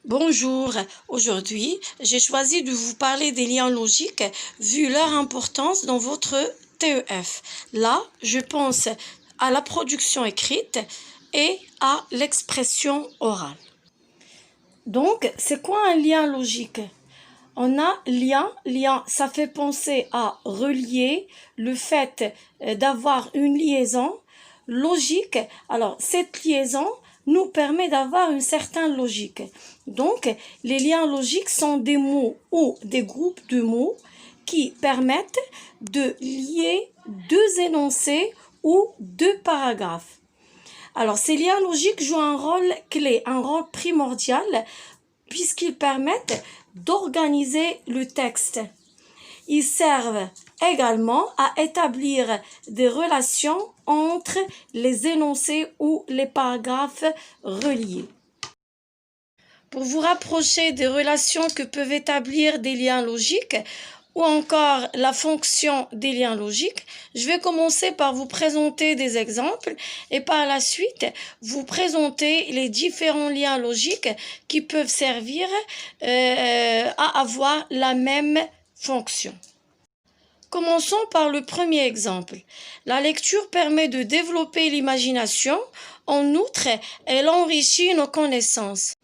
Bonjour, aujourd'hui j'ai choisi de vous parler des liens logiques vu leur importance dans votre TEF. Là, je pense à la production écrite et à l'expression orale. Donc, c'est quoi un lien logique? On a lien, ça fait penser à relier, le fait d'avoir une liaison logique. Alors, cette liaison nous permet d'avoir une certaine logique. Donc, les liens logiques sont des mots ou des groupes de mots qui permettent de lier deux énoncés ou deux paragraphes. Alors, ces liens logiques jouent un rôle clé, un rôle primordial, puisqu'ils permettent d'organiser le texte. Ils servent également à établir des relations entre les énoncés ou les paragraphes reliés. Pour vous rapprocher des relations que peuvent établir des liens logiques, ou encore la fonction des liens logiques, je vais commencer par vous présenter des exemples et par la suite vous présenter les différents liens logiques qui peuvent servir à avoir la même fonction. Commençons par le premier exemple. La lecture permet de développer l'imagination. En outre, elle enrichit nos connaissances.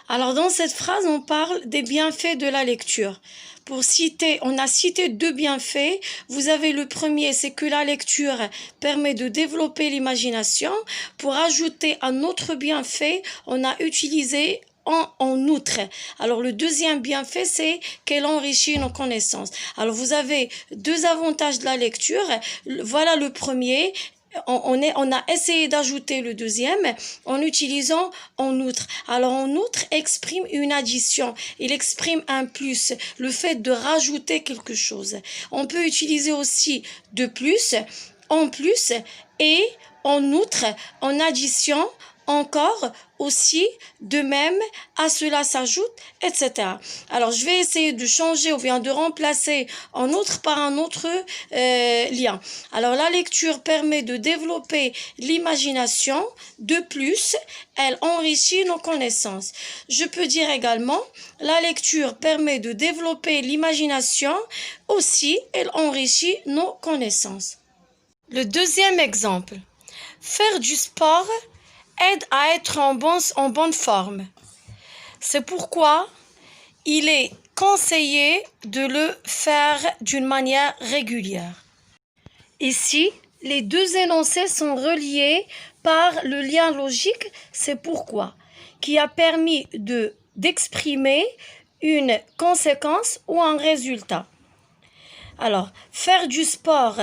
Alors, dans cette phrase, on parle des bienfaits de la lecture. On a cité deux bienfaits. Vous avez le premier, c'est que la lecture permet de développer l'imagination. Pour ajouter un autre bienfait, on a utilisé en outre. Alors, le deuxième bienfait, c'est qu'elle enrichit nos connaissances. Alors, vous avez deux avantages de la lecture. Voilà le premier. On a essayé d'ajouter le deuxième en utilisant en outre. Alors, en outre exprime une addition. Il exprime un plus, le fait de rajouter quelque chose. On peut utiliser aussi de plus, en plus et en outre, en addition, encore, aussi, de même, à cela s'ajoute, etc. Alors, je vais essayer de changer ou bien de remplacer en outre par un autre lien. Alors, la lecture permet de développer l'imagination. De plus, elle enrichit nos connaissances. Je peux dire également, la lecture permet de développer l'imagination. Aussi, elle enrichit nos connaissances. Le deuxième exemple. Faire du sport aide à être en bonne forme. C'est pourquoi il est conseillé de le faire d'une manière régulière. Ici, les deux énoncés sont reliés par le lien logique, c'est pourquoi, qui a permis d'exprimer une conséquence ou un résultat. Alors, faire du sport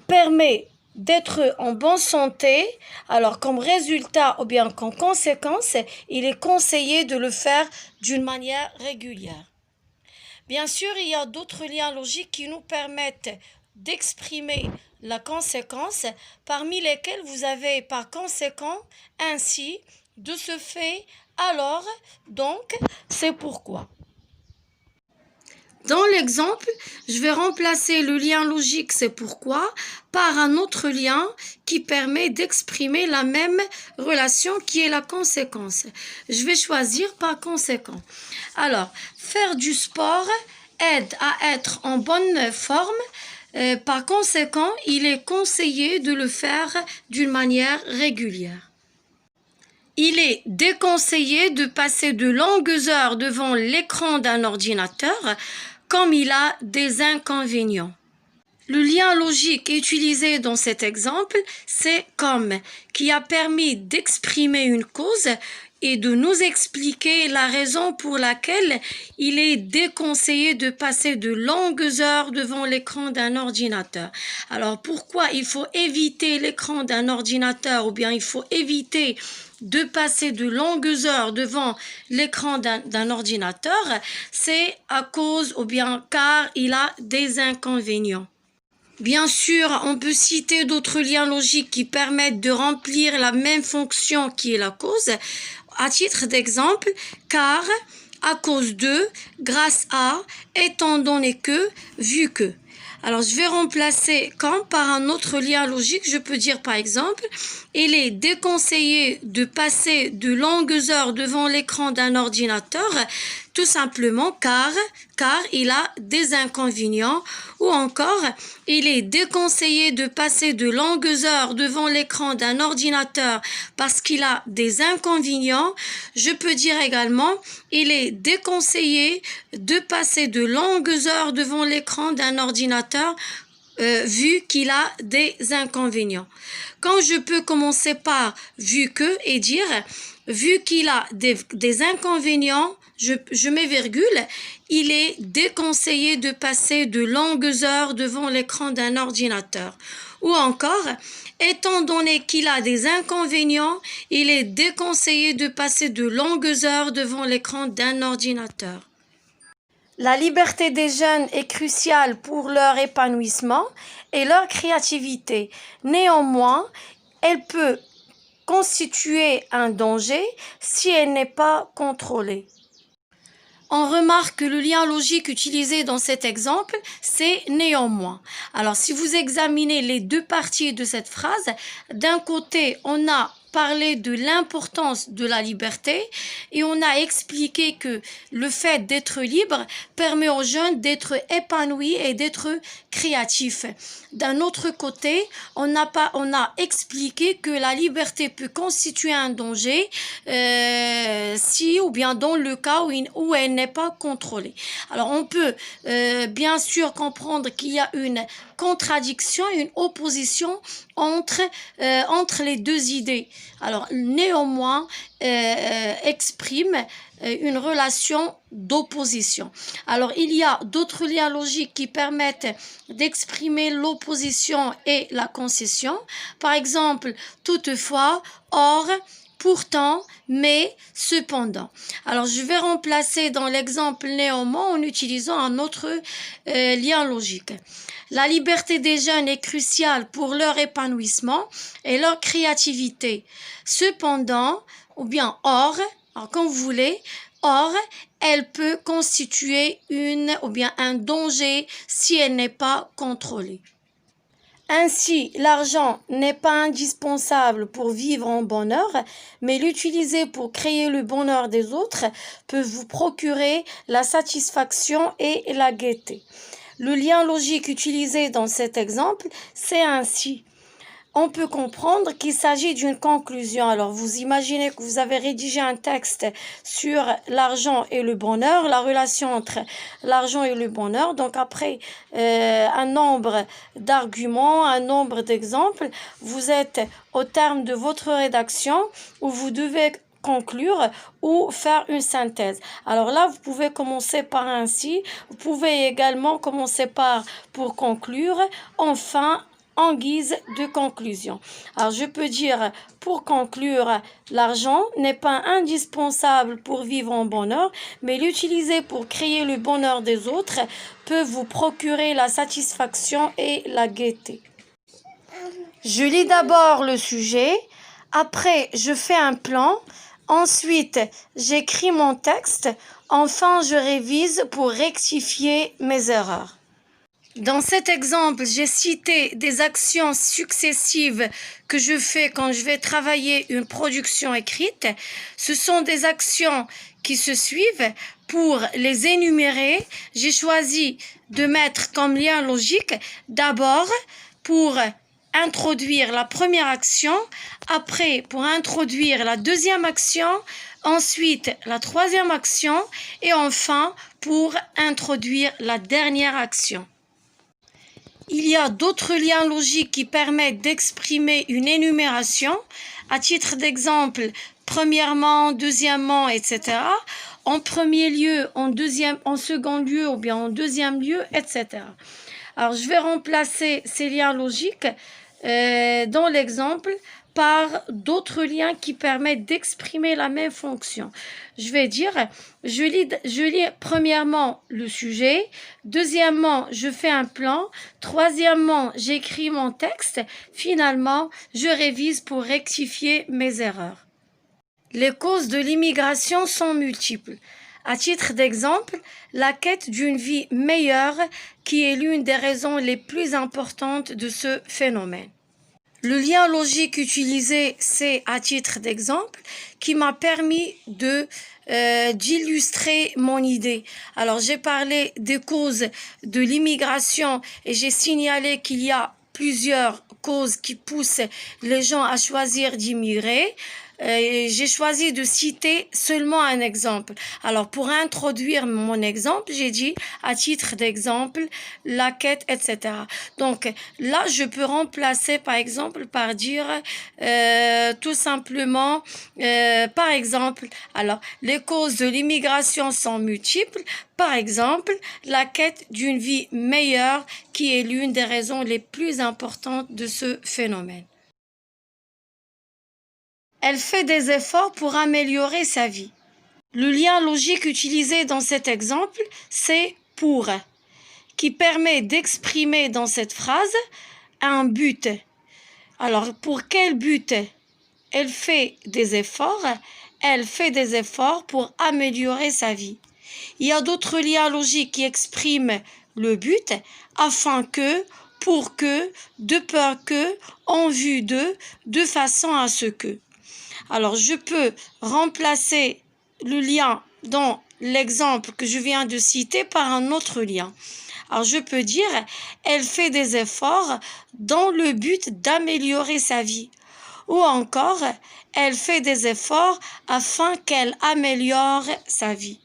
permet d'être en bonne santé, alors comme résultat ou bien comme conséquence, il est conseillé de le faire d'une manière régulière. Bien sûr, il y a d'autres liens logiques qui nous permettent d'exprimer la conséquence, parmi lesquels vous avez par conséquent, ainsi, de ce fait, alors, donc, c'est pourquoi. Dans l'exemple, je vais remplacer le lien logique, c'est pourquoi, par un autre lien qui permet d'exprimer la même relation qui est la conséquence. Je vais choisir par conséquent. Alors, faire du sport aide à être en bonne forme. Par conséquent, il est conseillé de le faire d'une manière régulière. Il est déconseillé de passer de longues heures devant l'écran d'un ordinateur, comme il a des inconvénients. Le lien logique utilisé dans cet exemple, c'est comme, qui a permis d'exprimer une cause et de nous expliquer la raison pour laquelle il est déconseillé de passer de longues heures devant l'écran d'un ordinateur. Alors pourquoi il faut éviter l'écran d'un ordinateur ou bien il faut éviter de passer de longues heures devant l'écran d'un ordinateur? C'est à cause ou bien car il a des inconvénients. Bien sûr, on peut citer d'autres liens logiques qui permettent de remplir la même fonction qui est la cause. À titre d'exemple, car, à cause de, grâce à, étant donné que, vu que. Alors, je vais remplacer quand par un autre lien logique. Je peux dire, par exemple, il est déconseillé de passer de longues heures devant l'écran d'un ordinateur, tout simplement car il a des inconvénients. Ou encore, il est déconseillé de passer de longues heures devant l'écran d'un ordinateur parce qu'il a des inconvénients. Je peux dire également, il est déconseillé de passer de longues heures devant l'écran d'un ordinateur vu qu'il a des inconvénients. Quand je peux commencer par vu que et dire vu qu'il a des inconvénients, je mets virgule, il est déconseillé de passer de longues heures devant l'écran d'un ordinateur. Ou encore, étant donné qu'il a des inconvénients, il est déconseillé de passer de longues heures devant l'écran d'un ordinateur. La liberté des jeunes est cruciale pour leur épanouissement et leur créativité. Néanmoins, elle peut constituer un danger si elle n'est pas contrôlée. On remarque que le lien logique utilisé dans cet exemple, c'est néanmoins. Alors, si vous examinez les deux parties de cette phrase, d'un côté, on a parlé de l'importance de la liberté et on a expliqué que le fait d'être libre permet aux jeunes d'être épanouis et d'être créatifs. D'un autre côté, on a expliqué que la liberté peut constituer un danger si ou bien dans le cas où elle n'est pas contrôlée. Alors on peut bien sûr comprendre qu'il y a une contradiction, une opposition entre les deux idées. Alors néanmoins exprime une relation d'opposition. Alors il y a d'autres liens logiques qui permettent d'exprimer l'opposition et la concession. Par exemple, toutefois, or, pourtant, mais, cependant. Alors, je vais remplacer dans l'exemple néanmoins en utilisant un autre lien logique. La liberté des jeunes est cruciale pour leur épanouissement et leur créativité. Cependant, ou bien or, alors quand vous voulez, or, elle peut constituer un danger si elle n'est pas contrôlée. Ainsi, l'argent n'est pas indispensable pour vivre en bonheur, mais l'utiliser pour créer le bonheur des autres peut vous procurer la satisfaction et la gaieté. Le lien logique utilisé dans cet exemple, c'est ainsi. On peut comprendre qu'il s'agit d'une conclusion. Alors, vous imaginez que vous avez rédigé un texte sur l'argent et le bonheur, la relation entre l'argent et le bonheur. Donc, après un nombre d'arguments, un nombre d'exemples, vous êtes au terme de votre rédaction où vous devez conclure ou faire une synthèse. Alors là, vous pouvez commencer par ainsi. Vous pouvez également commencer pour conclure. Enfin, en guise de conclusion. Alors, je peux dire, pour conclure, l'argent n'est pas indispensable pour vivre en bonheur, mais l'utiliser pour créer le bonheur des autres peut vous procurer la satisfaction et la gaieté. Je lis d'abord le sujet, après je fais un plan, ensuite j'écris mon texte, enfin je révise pour rectifier mes erreurs. Dans cet exemple, j'ai cité des actions successives que je fais quand je vais travailler une production écrite. Ce sont des actions qui se suivent. Pour les énumérer, j'ai choisi de mettre comme lien logique d'abord pour introduire la première action, après pour introduire la deuxième action, ensuite la troisième action et enfin pour introduire la dernière action. Il y a d'autres liens logiques qui permettent d'exprimer une énumération. À titre d'exemple, premièrement, deuxièmement, etc. En premier lieu, en second lieu ou bien en deuxième lieu, etc. Alors, je vais remplacer ces liens logiques dans l'exemple par d'autres liens qui permettent d'exprimer la même fonction. Je vais dire, je lis premièrement le sujet, deuxièmement, je fais un plan, troisièmement, j'écris mon texte, finalement, je révise pour rectifier mes erreurs. Les causes de l'immigration sont multiples. À titre d'exemple, la quête d'une vie meilleure qui est l'une des raisons les plus importantes de ce phénomène. Le lien logique utilisé, c'est à titre d'exemple, qui m'a permis d'illustrer mon idée. Alors, j'ai parlé des causes de l'immigration et j'ai signalé qu'il y a plusieurs causes qui poussent les gens à choisir d'immigrer. J'ai choisi de citer seulement un exemple. Alors, pour introduire mon exemple, j'ai dit à titre d'exemple, la quête, etc. Donc, là, je peux remplacer, par exemple, par dire tout simplement, par exemple, alors, les causes de l'immigration sont multiples. Par exemple, la quête d'une vie meilleure qui est l'une des raisons les plus importantes de ce phénomène. Elle fait des efforts pour améliorer sa vie. Le lien logique utilisé dans cet exemple, c'est pour, qui permet d'exprimer dans cette phrase un but. Alors, pour quel but? Elle fait des efforts. Elle fait des efforts pour améliorer sa vie. Il y a d'autres liens logiques qui expriment le but, afin que, pour que, de peur que, en vue de façon à ce que. Alors, je peux remplacer le lien dans l'exemple que je viens de citer par un autre lien. Alors, je peux dire, elle fait des efforts dans le but d'améliorer sa vie. Ou encore, elle fait des efforts afin qu'elle améliore sa vie.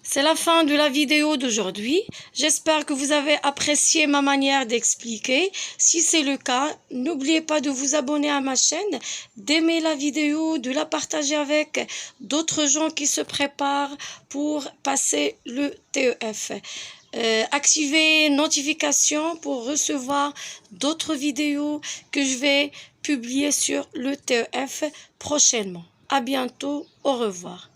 C'est la fin de la vidéo d'aujourd'hui. J'espère que vous avez apprécié ma manière d'expliquer. Si c'est le cas, n'oubliez pas de vous abonner à ma chaîne, d'aimer la vidéo, de la partager avec d'autres gens qui se préparent pour passer le TEF. Activez notifications pour recevoir d'autres vidéos que je vais publier sur le TEF prochainement. À bientôt, au revoir.